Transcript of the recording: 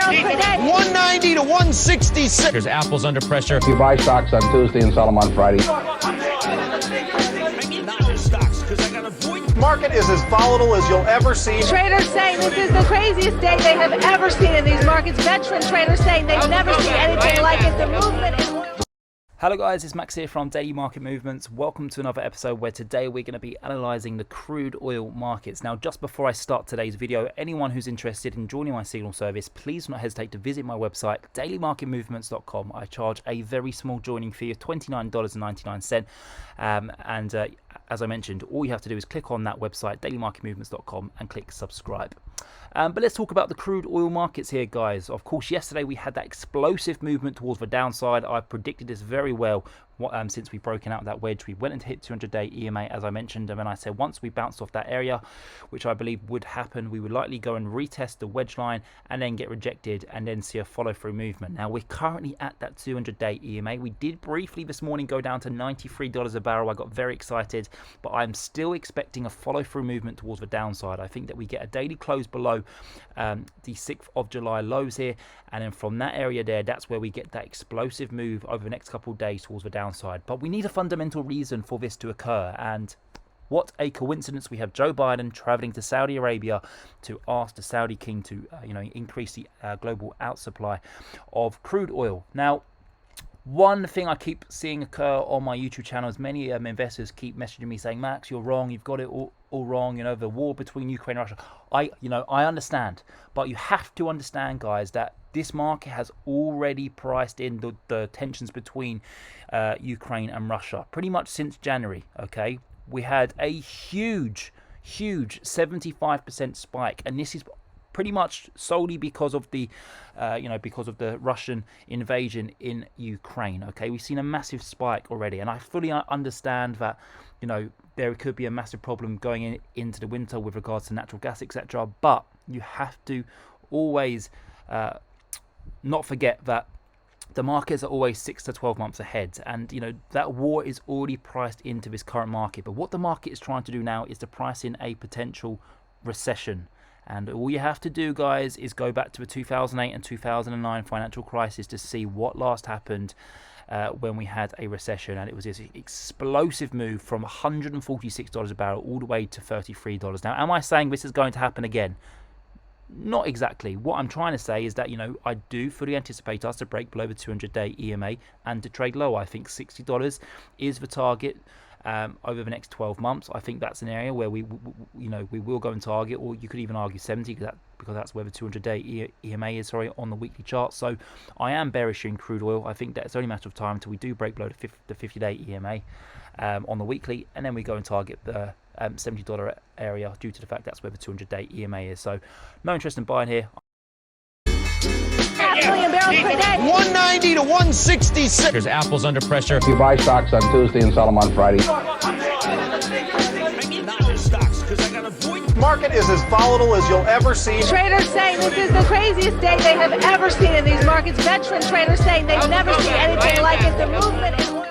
barrels per day. 190 to 166. There's apples under pressure. You buy stocks on Tuesday and sell them on Friday. Market is as volatile as you'll ever see. Traders saying this is the craziest day they have ever seen in these markets. Veteran traders saying they've never seen anything like it. The movement in oil. Hello guys, it's Max here from Daily Market Movements. Welcome to another episode where today we're going to be analysing the crude oil markets. Now, just before I start today's video, anyone who's interested in joining my signal service, please do not hesitate to visit my website, dailymarketmovements.com. I charge a very small joining fee of $29.99. As I mentioned, all you have to do is click on that website, dailymarketmovements.com, and click subscribe. But let's talk about the crude oil markets here, guys. Of course, yesterday we had that explosive movement towards the downside. I predicted this very well since we've broken out that wedge. We went into hit 200-day EMA, as I mentioned, and then I said once we bounced off that area, which I believe would happen, we would likely go and retest the wedge line and then get rejected and then see a follow-through movement. Now, we're currently at that 200-day EMA. We did briefly this morning go down to $93 a barrel. I got very excited, but I'm still expecting a follow-through movement towards the downside. I think that we get a daily close below the 6th of July lows here, and then from that area there, that's where we get that explosive move over the next couple of days towards the downside. But we need a fundamental reason for this to occur, and what a coincidence. We have Joe Biden traveling to Saudi Arabia to ask the Saudi king to increase the global outsupply of crude oil. Now, one thing I keep seeing occur on my YouTube channel is many investors keep messaging me saying, Max, you're wrong, you've got it all wrong, the war between Ukraine and Russia. I understand, but you have to understand, guys, that this market has already priced in the tensions between Ukraine and Russia pretty much since January. Okay, we had a huge 75% spike, and this is pretty much solely because of the Russian invasion in Ukraine. Okay, we've seen a massive spike already, and I fully understand that there could be a massive problem going into the winter with regards to natural gas, etc. But you have to always not forget that the markets are always 6 to 12 months ahead, and that war is already priced into this current market. But what the market is trying to do now is to price in a potential recession. And all you have to do, guys, is go back to the 2008 and 2009 financial crisis to see what last happened when we had a recession. And it was this explosive move from $146 a barrel all the way to $33. Now, am I saying this is going to happen again? Not exactly. What I'm trying to say is that, I do fully anticipate us to break below the 200-day EMA and to trade lower. I think $60 is the target. Over the next 12 months, I think that's an area where we will go and target, or you could even argue 70 because that's where the 200-day EMA is, on the weekly chart. So I am bearish in crude oil. I think that it's only a matter of time until we do break below the 50-day EMA on the weekly, and then we go and target the $70 area due to the fact that's where the 200-day EMA is. So no interest in buying here. 5 million barrels per day. 190 to 166. There's apples under pressure. You buy stocks on Tuesday and sell them on Friday. Market is as volatile as you'll ever see. Traders saying this is the craziest day they have ever seen in these markets. Veteran traders saying they've never seen anything like it. The movement in oil.